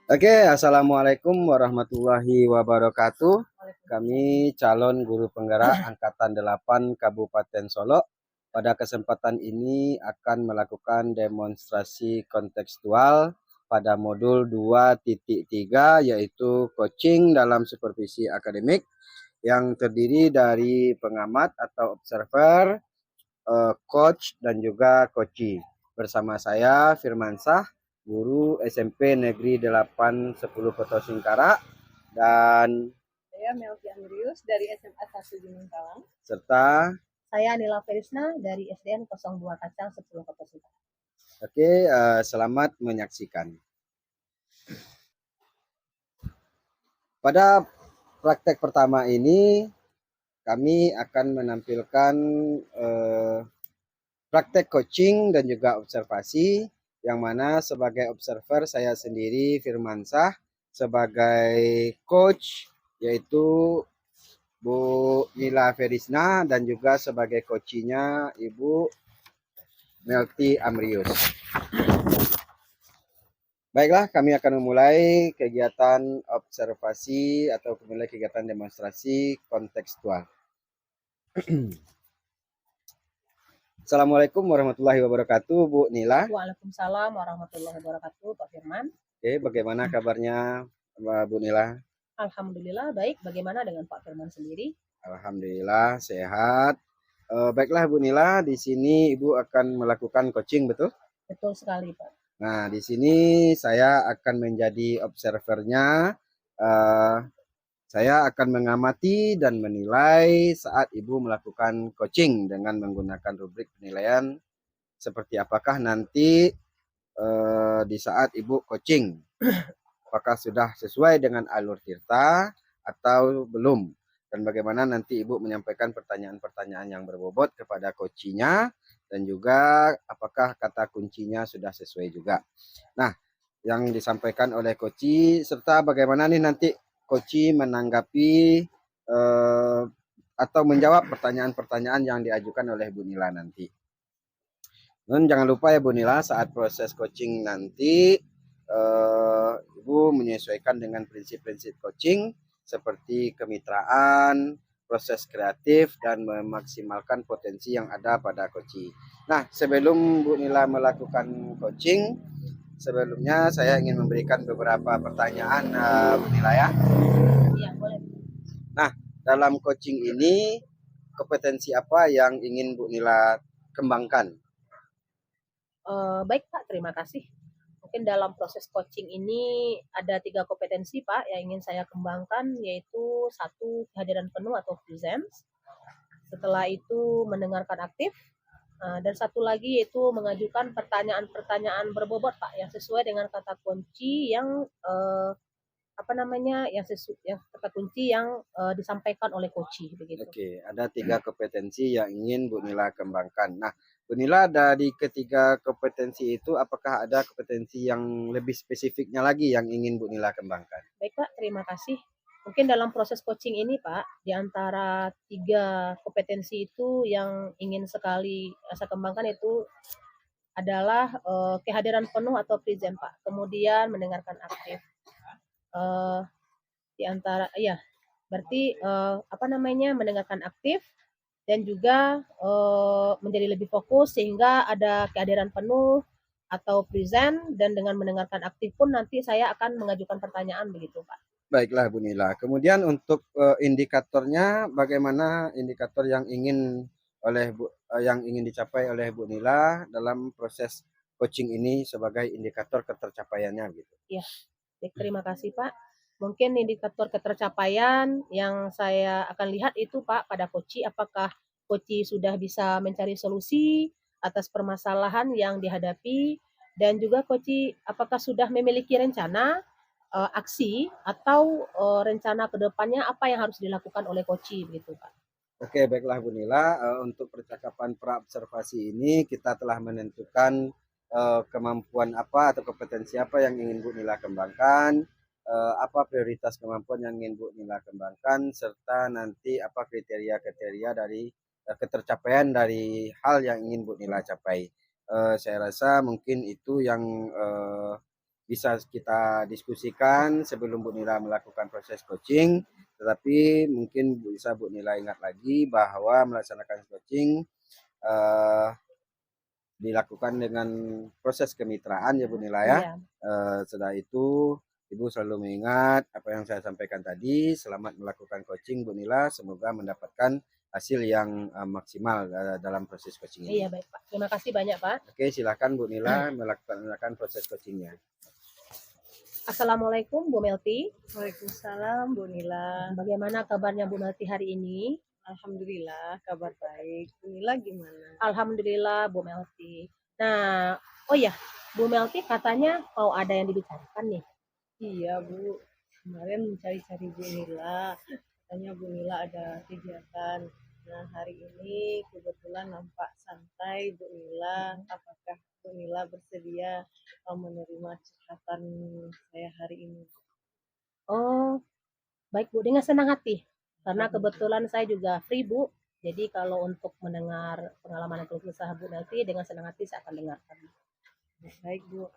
Oke, Assalamualaikum warahmatullahi wabarakatuh. Kami calon guru penggerak Angkatan 8 Kabupaten Solo. Pada kesempatan ini akan melakukan demonstrasi kontekstual pada modul 2.3 yaitu coaching dalam supervisi akademik yang terdiri dari pengamat atau observer, coach dan juga coachi. Bersama saya Firmansah, guru SMP Negeri 810 Koto Singkara, dan Saya Melvi Andrius dari SMA 1 Gunung Kalang. serta Saya Nila Ferisna dari SDN 02 Kacang 10 Kota Singkara. oke, selamat menyaksikan. Pada praktek pertama ini kami akan menampilkan praktek coaching dan juga observasi, yang mana sebagai observer saya sendiri Firmansah, sebagai coach yaitu Bu Nila Ferisna, dan juga sebagai coachinya Ibu Melty Amrius. Baiklah, kami akan memulai kegiatan observasi atau memulai kegiatan demonstrasi kontekstual. Assalamualaikum warahmatullahi wabarakatuh, Bu Nila. Waalaikumsalam warahmatullahi wabarakatuh, Pak Firman. Oke, bagaimana kabarnya, Bu Nila? Alhamdulillah baik. Bagaimana dengan Pak Firman sendiri? Alhamdulillah sehat. Baiklah Bu Nila, di sini Ibu akan melakukan coaching, betul? Betul sekali, Pak. Nah, di sini saya akan menjadi observernya. Uh, saya akan mengamati dan menilai saat Ibu melakukan coaching dengan menggunakan rubrik penilaian seperti apakah nanti di saat Ibu coaching. Apakah sudah sesuai dengan alur tirta atau belum? Dan bagaimana nanti Ibu menyampaikan pertanyaan-pertanyaan yang berbobot kepada coachinya, dan juga apakah kata kuncinya sudah sesuai juga. Nah, yang disampaikan oleh coachi, serta bagaimana nih nanti coachi menanggapi atau menjawab pertanyaan-pertanyaan yang diajukan oleh Bu Nila nanti. Dan jangan lupa ya Bu Nila, saat proses coaching nanti Ibu menyesuaikan dengan prinsip-prinsip coaching seperti kemitraan, proses kreatif, dan memaksimalkan potensi yang ada pada coaching. Nah, sebelum Bu Nila melakukan coaching, sebelumnya saya ingin memberikan beberapa pertanyaan Bu Nila ya. Iya, boleh. Nah, dalam coaching ini kompetensi apa yang ingin Bu Nila kembangkan? Baik, Pak. Terima kasih. Mungkin dalam proses coaching ini ada 3 kompetensi, Pak, yang ingin saya kembangkan, yaitu 1, kehadiran penuh atau presence. Setelah itu mendengarkan aktif, dan 1 lagi yaitu mengajukan pertanyaan-pertanyaan berbobot, Pak, yang sesuai dengan kata kunci yang kata kunci yang disampaikan oleh coach begitu. Oke, ada 3 kompetensi yang ingin Bu Nila kembangkan. Nah, Bu Nila, dari ketiga kompetensi itu apakah ada kompetensi yang lebih spesifiknya lagi yang ingin Bu Nila kembangkan? Baik, Pak, terima kasih. Mungkin dalam proses coaching ini, Pak, di antara 3 kompetensi itu yang ingin sekali saya kembangkan itu adalah kehadiran penuh atau present, Pak. Kemudian mendengarkan aktif. Di antara berarti mendengarkan aktif dan juga menjadi lebih fokus sehingga ada kehadiran penuh atau present, dan dengan mendengarkan aktif pun nanti saya akan mengajukan pertanyaan begitu, Pak. Baiklah Bu Nila. Kemudian untuk indikatornya, bagaimana indikator yang ingin yang ingin dicapai oleh Bu Nila dalam proses coaching ini sebagai indikator ketercapaiannya gitu. Iya. Baik, terima kasih, Pak. Mungkin indikator ketercapaian yang saya akan lihat itu, Pak, pada coach, apakah coach sudah bisa mencari solusi atas permasalahan yang dihadapi, dan juga coach apakah sudah memiliki rencana aksi atau rencana ke depannya apa yang harus dilakukan oleh coach begitu, Pak. Oke, baiklah Bu Nila. Untuk percakapan pra-observasi ini kita telah menentukan kemampuan apa atau kompetensi apa yang ingin Bu Nila kembangkan, apa prioritas kemampuan yang ingin Bu Nila kembangkan, serta nanti apa kriteria-kriteria dari ketercapaian dari hal yang ingin Bu Nila capai. Saya rasa mungkin itu yang bisa kita diskusikan sebelum Bu Nila melakukan proses coaching. Tetapi mungkin bisa Bu Nila ingat lagi bahwa melaksanakan coaching eh, dilakukan dengan proses kemitraan ya Bu Nila ya. Iya. Setelah itu Ibu selalu mengingat apa yang saya sampaikan tadi. Selamat melakukan coaching Bu Nila. Semoga mendapatkan hasil yang maksimal dalam proses coaching ini. Iya, baik Pak. Terima kasih banyak Pak. Oke, silakan Bu Nila melakukan proses coachingnya. Assalamualaikum Bu Melty. Waalaikumsalam Bu Nila. Bagaimana kabarnya Bu Melty hari ini? Alhamdulillah kabar baik. Bu Nila gimana? Alhamdulillah Bu Melty. Nah, oh ya, Bu Melty katanya mau ada yang dibicarakan nih. Iya Bu, kemarin mencari-cari Bu Nila. Katanya Bu Nila ada kegiatan. Nah hari ini kebetulan nampak santai Bu Nila. Apakah Bu Nila bersedia menerima curhatan saya hari ini? Oh, baik Bu, dengan senang hati. Karena kebetulan saya juga free Bu. Jadi kalau untuk mendengar pengalaman atau kisah Bu Melty dengan senang hati saya akan dengarkan. Baik Bu.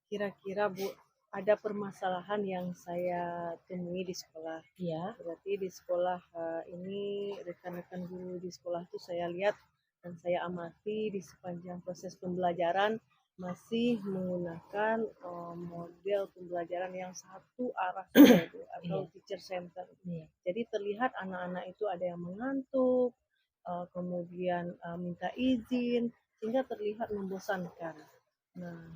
Kira-kira Bu, ada permasalahan yang saya temui di sekolah. Iya. Berarti di sekolah ini rekan-rekan guru di sekolah itu saya lihat dan saya amati di sepanjang proses pembelajaran masih menggunakan model pembelajaran yang satu arah saja Bu, atau Iya. teacher center. Iya. Jadi terlihat anak-anak itu ada yang mengantuk, kemudian minta izin, sehingga terlihat membosankan. Nah,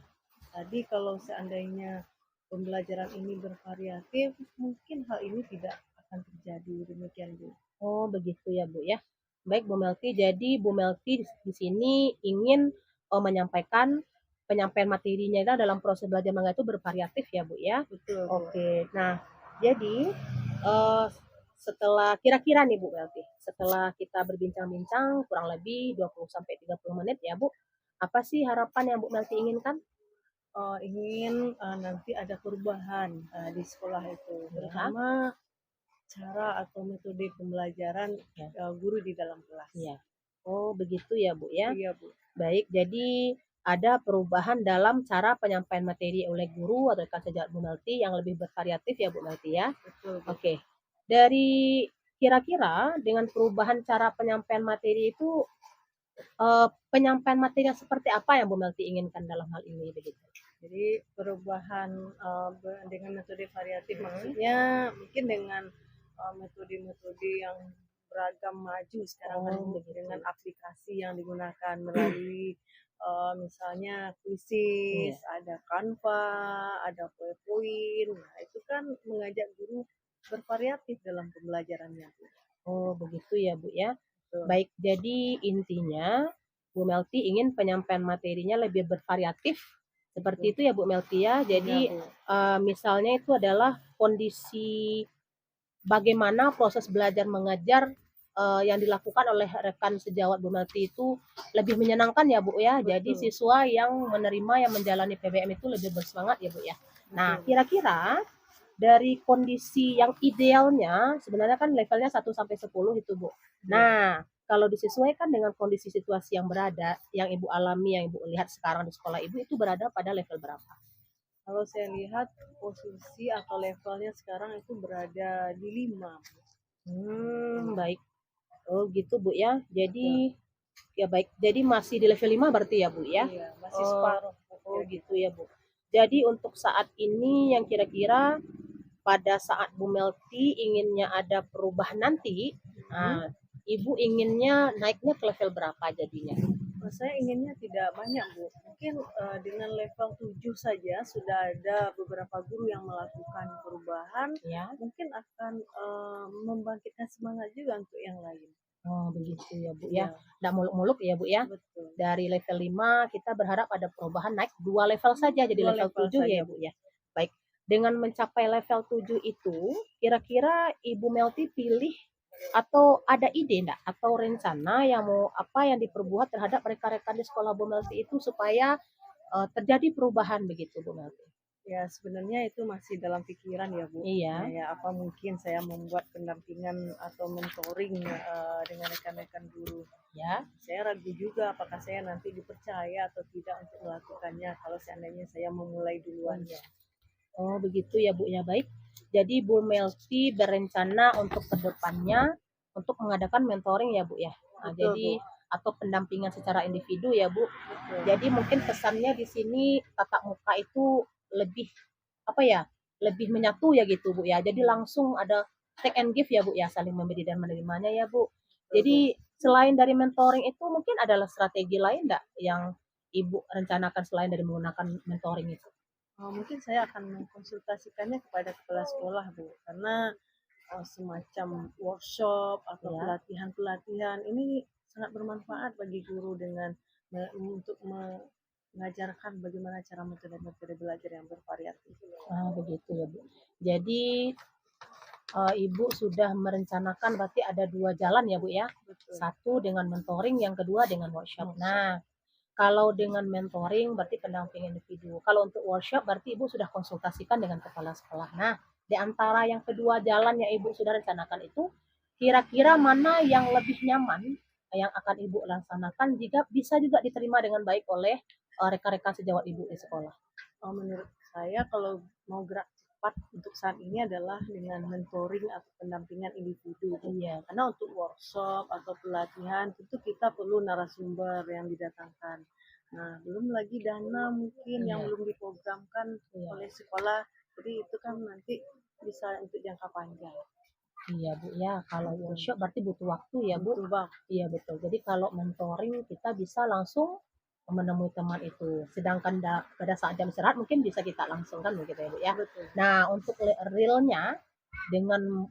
tadi kalau seandainya pembelajaran ini bervariatif, mungkin hal ini tidak akan terjadi. Demikian Bu. Oh, begitu ya Bu ya. Baik Bu Melty, jadi Bu Melty di sini ingin menyampaikan penyampaian materinya dalam proses belajar mengajar itu bervariatif ya Bu ya. Betul Bu. Oke. Nah, jadi setelah kira-kira nih Bu Melty, setelah kita berbincang-bincang kurang lebih 20 sampai 30 menit ya Bu, apa sih harapan yang Bu Melty inginkan? Ingin nanti ada perubahan di sekolah itu, Ya. terutama cara atau metode pembelajaran guru di dalam kelas. Iya. Oh, begitu ya Bu ya. Iya Bu. Baik, jadi ada perubahan dalam cara penyampaian materi oleh guru atau rekan sejawat Bu Melty yang lebih bervariatif ya Bu Melty ya. Betul Bu. Oke. Dari kira-kira dengan perubahan cara penyampaian materi itu penyampaian materi yang seperti apa yang Bu Melty inginkan dalam hal ini begitu? Jadi perubahan dengan metode variatif maksudnya mungkin dengan metode-metode yang beragam maju sekarang kan Bu, dengan aplikasi yang digunakan melalui misalnya Quizizz, ada Canva, ada PowerPoint. Nah, itu kan mengajak guru bervariatif dalam pembelajarannya Bu. Oh, begitu ya Bu ya. Betul. Baik, jadi intinya Bu Melty ingin penyampaian materinya lebih bervariatif seperti itu ya Bu Melty ya. Jadi misalnya itu adalah kondisi bagaimana proses belajar mengajar yang dilakukan oleh rekan sejawat Bu Melty itu lebih menyenangkan ya Bu ya. Betul. Jadi siswa yang menerima yang menjalani PBM itu lebih bersemangat ya Bu ya. Nah, kira-kira dari kondisi yang idealnya sebenarnya kan levelnya 1 sampai 10 itu Bu. Nah, kalau disesuaikan dengan kondisi situasi yang berada, yang Ibu alami, yang Ibu lihat sekarang di sekolah Ibu itu berada pada level berapa? Kalau saya lihat posisi atau levelnya sekarang itu berada di 5. Baik. Oh gitu Bu ya. Jadi ya baik. Jadi masih di level 5 berarti ya Bu ya? Iya, masih separuh. Oh gitu ya Bu. Jadi untuk saat ini yang kira-kira pada saat Bu Melty inginnya ada perubahan nanti, Ibu inginnya naiknya ke level berapa jadinya? Saya inginnya tidak banyak Bu, mungkin dengan level 7 saja sudah ada beberapa guru yang melakukan perubahan, Ya. mungkin akan membangkitkan semangat juga untuk yang lain. Oh begitu ya Bu ya. Nggak muluk-muluk ya Bu ya. Betul. Dari level 5 kita berharap ada perubahan naik 2 level saja jadi level 7 ya Bu ya. Baik. Dengan mencapai level 7 itu, kira-kira Ibu Melty pilih atau ada ide enggak atau rencana yang mau apa yang diperbuat terhadap rekan-rekan di sekolah Bu Melty itu supaya terjadi perubahan begitu Bu Melty? Ya, sebenarnya itu masih dalam pikiran ya, Bu. Iya. Ya, apa mungkin saya membuat pendampingan atau mentoring dengan rekan-rekan guru. Ya. Saya ragu juga apakah saya nanti dipercaya atau tidak untuk melakukannya kalau seandainya saya memulai duluan. Iya. Oh, begitu ya, Bu, ya. Baik. Jadi Bu Melty berencana untuk kedepannya untuk mengadakan mentoring ya, Bu, ya. Nah, Betul, jadi Bu. atau pendampingan secara individu ya, Bu. Betul. Jadi mungkin pesannya di sini tatap muka itu lebih apa ya? Lebih menyatu ya gitu, Bu, ya. Jadi langsung ada take and give ya, Bu, ya, saling memberi dan menerimanya ya, Bu. Jadi selain dari mentoring itu mungkin adalah strategi lain enggak yang Ibu rencanakan selain dari menggunakan mentoring itu? Mungkin saya akan mengkonsultasikannya kepada kepala sekolah, Bu, karena semacam workshop atau Ya. pelatihan-pelatihan ini sangat bermanfaat bagi guru dengan untuk mengajarkan bagaimana cara metode-metode belajar yang bervariatif. Ah, begitu ya, Bu. Jadi Ibu sudah merencanakan berarti ada 2 jalan ya, Bu, ya? Betul. Satu dengan mentoring, yang kedua dengan workshop. Nah, kalau dengan mentoring berarti pendamping individu. Kalau untuk workshop berarti Ibu sudah konsultasikan dengan kepala sekolah. Nah, di antara yang kedua jalan yang Ibu sudah rencanakan itu, kira-kira mana yang lebih nyaman yang akan Ibu laksanakan jika bisa juga diterima dengan baik oleh rekan-rekan sejawat Ibu di sekolah? Menurut saya kalau mau gerak cepat untuk saat ini adalah dengan mentoring atau pendampingan individu. Iya. Karena untuk workshop atau pelatihan tentu kita perlu narasumber yang didatangkan. Nah, belum lagi dana mungkin yang Iya. belum diprogramkan Iya. oleh sekolah. Jadi itu kan nanti bisa untuk jangka panjang. Iya, Bu, ya. Kalau workshop berarti butuh waktu ya, Bu? Betul, Bang. Iya, betul. Jadi kalau mentoring kita bisa langsung menemui teman itu. Sedangkan pada saat jam istirahat mungkin bisa kita langsung kan begitu ya, Bu, ya. Betul. Nah, untuk realnya dengan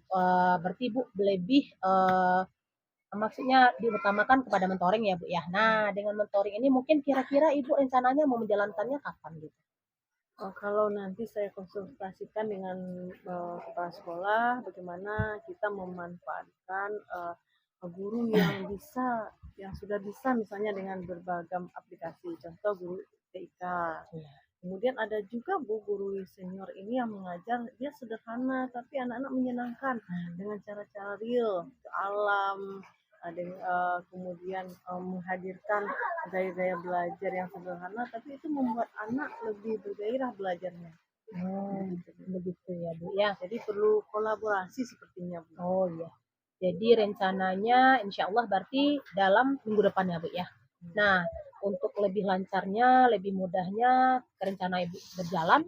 berarti Ibu lebih maksudnya diutamakan kepada mentoring ya, Bu, ya. Nah, dengan mentoring ini mungkin kira-kira Ibu rencananya mau menjalankannya kapan gitu? Kalau nanti saya konsultasikan dengan kepala sekolah, bagaimana kita memanfaatkan guru yang yang sudah bisa misalnya dengan berbagai aplikasi, contoh guru TIK. Iya. Kemudian ada juga Bu guru senior ini yang mengajar dia sederhana tapi anak-anak menyenangkan dengan cara-cara real, alam, kemudian menghadirkan gaya-gaya belajar yang sederhana tapi itu membuat anak lebih bergairah belajarnya. Oh, begitu ya, Bu, ya. Jadi perlu kolaborasi sepertinya, Bu. Oh, iya. Jadi rencananya insya Allah berarti dalam minggu depan ya, Bu, ya. Nah, untuk lebih lancarnya, lebih mudahnya rencana Ibu berjalan,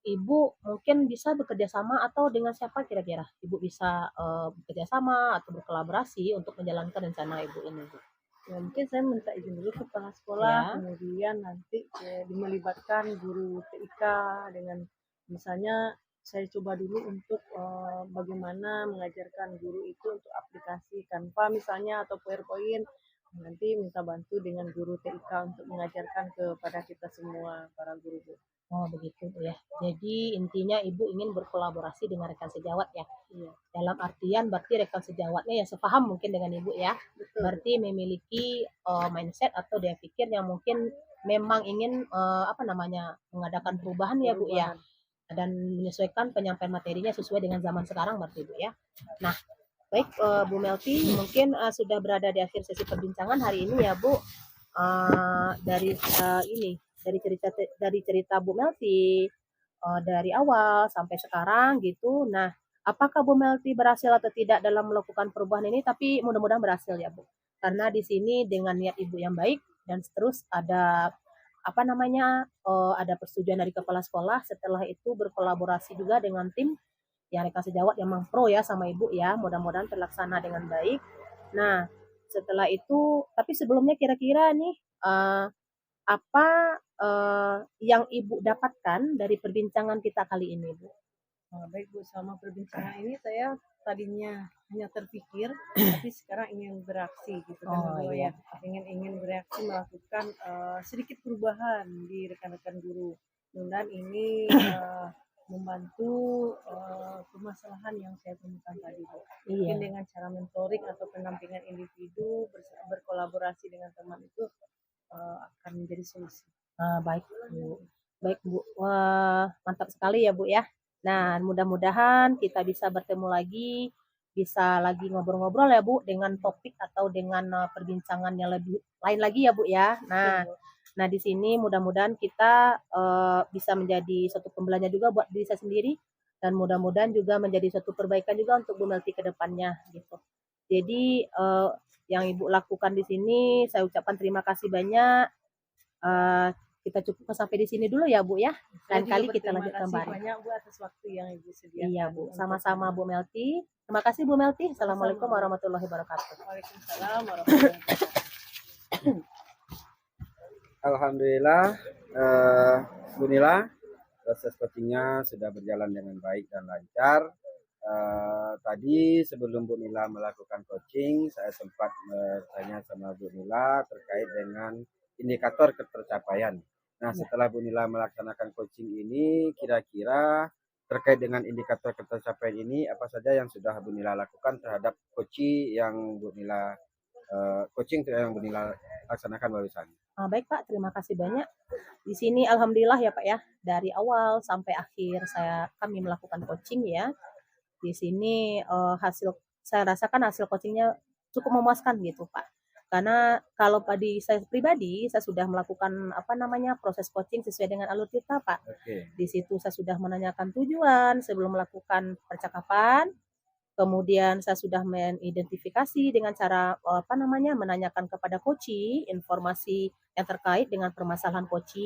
Ibu mungkin bisa bekerja sama atau dengan siapa kira-kira? Ibu bisa bekerja sama atau berkolaborasi untuk menjalankan rencana Ibu ini, Bu? Ya, mungkin saya minta izin dulu ke kepala sekolah, Ya. kemudian nanti melibatkan guru TIK dengan misalnya saya coba dulu untuk bagaimana mengajarkan guru itu untuk aplikasi Canva misalnya atau PowerPoint. Nanti minta bantu dengan guru TIK untuk mengajarkan kepada kita semua para guru. Oh, begitu, Bu, ya. Jadi intinya Ibu ingin berkolaborasi dengan rekan sejawat ya. Iya, Dalam artian berarti rekan sejawatnya ya sepaham mungkin dengan Ibu ya. betul. Berarti memiliki mindset atau daya pikir yang mungkin memang ingin apa namanya mengadakan perubahan ya, Bu, ya. Dan menyesuaikan penyampaian materinya sesuai dengan zaman sekarang berarti, Bu, ya. Nah, baik Bu Melty, mungkin sudah berada di akhir sesi perbincangan hari ini ya, Bu. Dari cerita Bu Melty dari awal sampai sekarang gitu. Nah, apakah Bu Melty berhasil atau tidak dalam melakukan perubahan ini? Tapi mudah-mudahan berhasil ya, Bu. Karena di sini dengan niat Ibu yang baik dan terus ada apa namanya ada persetujuan dari kepala sekolah. Setelah itu berkolaborasi juga dengan tim yang rekan sejawat yang memang pro ya sama Ibu ya. Mudah-mudahan terlaksana dengan baik. Nah, setelah itu, tapi sebelumnya kira-kira nih apa yang Ibu dapatkan dari perbincangan kita kali ini, Bu? Baik Bu, selama perbincangan ini saya tadinya hanya terpikir, tapi sekarang ingin beraksi gitu kan Bu iya. ya. Ingin bereaksi melakukan sedikit perubahan di rekan-rekan guru. Mudah-mudahan ini membantu permasalahan yang saya temukan tadi Bu. Mungkin Iya. dengan cara mentoring atau pendampingan individu berkolaborasi dengan teman itu akan menjadi solusi. Baik, Bu. Baik Bu, wah mantap sekali ya Bu ya. Nah mudah-mudahan kita bisa bertemu lagi, bisa lagi ngobrol-ngobrol ya Bu dengan topik atau dengan perbincangan yang lebih lain lagi ya Bu ya. Nah, Betul. nah di sini mudah-mudahan kita bisa menjadi suatu pembelajaran juga buat diri saya sendiri dan mudah-mudahan juga menjadi suatu perbaikan juga untuk Bu Melti ke depannya gitu. Jadi yang Ibu lakukan di sini saya ucapkan terima kasih banyak. Eh, kita cukupkan sampai di sini dulu ya Bu ya. Saya Lain juga kali kita berterima lanjut kasih kembali. banyak Bu atas waktu yang Ibu Iya sediakan Bu, untuk sama-sama kami. Bu Melti. Terima kasih Bu Melti. Assalamualaikum Sama-sama. warahmatullahi wabarakatuh. Waalaikumsalam warahmatullahi wabarakatuh. Alhamdulillah, Bu Nila, proses coachingnya sudah berjalan dengan baik dan lancar. Tadi sebelum Bu Nila melakukan coaching, saya sempat bertanya sama Bu Nila terkait dengan indikator ketercapaian. Nah, Ya. setelah Bu Nila melaksanakan coaching ini, kira-kira terkait dengan indikator ketercapaian ini, apa saja yang sudah Bu Nila lakukan terhadap coaching yang Bu Nila laksanakan barusan? Baik Pak, terima kasih banyak. Di sini alhamdulillah ya Pak ya, dari awal sampai akhir kami melakukan coaching ya. Di sini saya rasakan hasil coachingnya cukup memuaskan gitu Pak. Karena kalau tadi saya pribadi, saya sudah melakukan proses coaching sesuai dengan alur kita Pak. Oke. Di situ saya sudah menanyakan tujuan sebelum melakukan percakapan. Kemudian saya sudah mengidentifikasi dengan cara menanyakan kepada coach informasi yang terkait dengan permasalahan coach.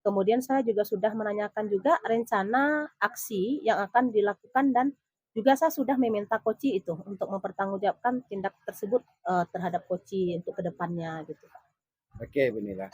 Kemudian saya juga sudah menanyakan juga rencana aksi yang akan dilakukan dan juga saya sudah meminta coach itu untuk mempertanggungjawabkan tindak tersebut terhadap coach untuk kedepannya gitu. Oke, Bu Nila.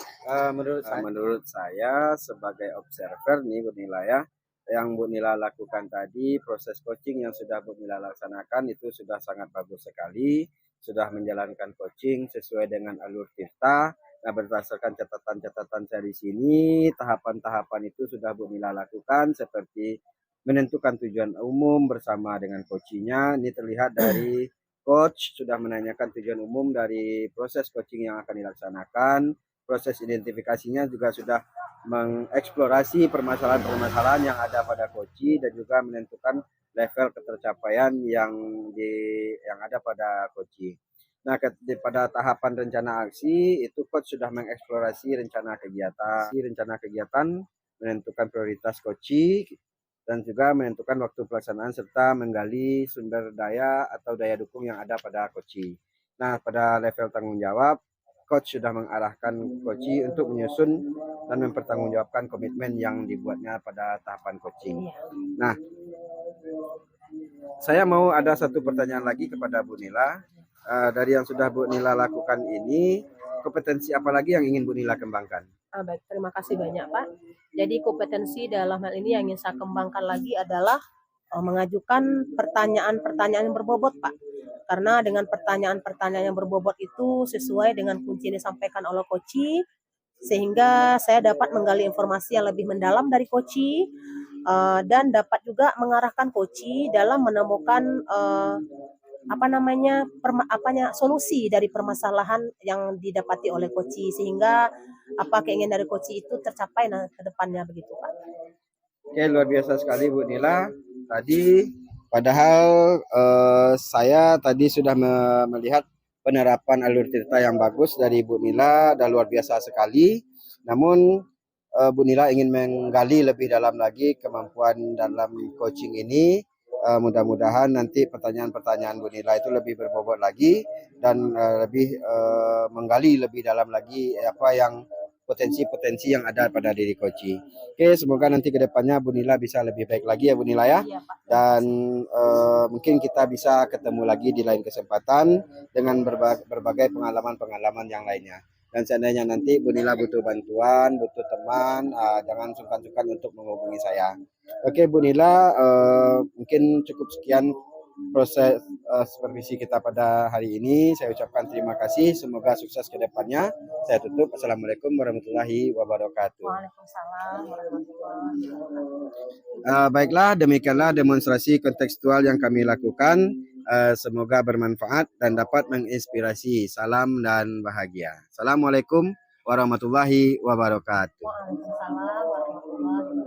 Menurut saya sebagai observer nih Bu Nila ya, yang Bu Nila lakukan tadi, proses coaching yang sudah Bu Nila laksanakan itu sudah sangat bagus sekali, sudah menjalankan coaching sesuai dengan alur kita. Nah, berdasarkan catatan-catatan saya di sini, tahapan-tahapan itu sudah Bu Nila lakukan seperti menentukan tujuan umum bersama dengan coachingnya. Ini terlihat dari coach sudah menanyakan tujuan umum dari proses coaching yang akan dilaksanakan. Proses identifikasinya juga sudah mengeksplorasi permasalahan-permasalahan yang ada pada coach dan juga menentukan level ketercapaian yang ada pada coach. Nah, pada tahapan rencana aksi itu coach sudah mengeksplorasi rencana kegiatan, menentukan prioritas coach dan juga menentukan waktu pelaksanaan serta menggali sumber daya atau daya dukung yang ada pada coach. Nah, pada level tanggung jawab, coach sudah mengarahkan coach untuk menyusun dan mempertanggungjawabkan komitmen yang dibuatnya pada tahapan coaching. Nah, saya mau ada satu pertanyaan lagi kepada Bu Nila. Dari yang sudah Bu Nila lakukan ini, kompetensi apa lagi yang ingin Bu Nila kembangkan? Baik, terima kasih banyak Pak. Jadi kompetensi dalam hal ini yang ingin saya kembangkan lagi adalah mengajukan pertanyaan-pertanyaan yang berbobot Pak. Karena dengan pertanyaan-pertanyaan yang berbobot itu sesuai dengan kunci yang disampaikan oleh coach, sehingga saya dapat menggali informasi yang lebih mendalam dari coach dan dapat juga mengarahkan coach dalam menemukan solusi dari permasalahan yang didapati oleh coach sehingga keinginan dari coach itu tercapai ke depannya begitu Pak. Oke, luar biasa sekali Bu Nila. Tadi padahal saya tadi sudah melihat penerapan alur cerita yang bagus dari Bu Nila dan luar biasa sekali. Namun Bu Nila ingin menggali lebih dalam lagi kemampuan dalam coaching ini. Mudah-mudahan nanti pertanyaan-pertanyaan Bu Nila itu lebih berbobot lagi dan lebih menggali lebih dalam lagi apa yang potensi-potensi yang ada pada diri coach. Oke, semoga nanti ke depannya Bu Nila bisa lebih baik lagi ya Bu Nila ya. Iya, Pak. Dan mungkin kita bisa ketemu lagi di lain kesempatan dengan berbagai pengalaman-pengalaman yang lainnya. Dan seandainya nanti Bu Nila butuh bantuan, butuh teman, jangan sungkan-sungkan untuk menghubungi saya. Oke Bu Nila, mungkin cukup sekian proses supervisi kita pada hari ini. Saya ucapkan terima kasih. Semoga sukses ke depannya. Saya tutup. Assalamualaikum warahmatullahi wabarakatuh. Waalaikumsalam warahmatullahi wabarakatuh. Baiklah, demikianlah demonstrasi kontekstual yang kami lakukan. Semoga bermanfaat dan dapat menginspirasi. Salam dan bahagia. Assalamualaikum warahmatullahi wabarakatuh. Waalaikumsalam warahmatullahi wabarakatuh.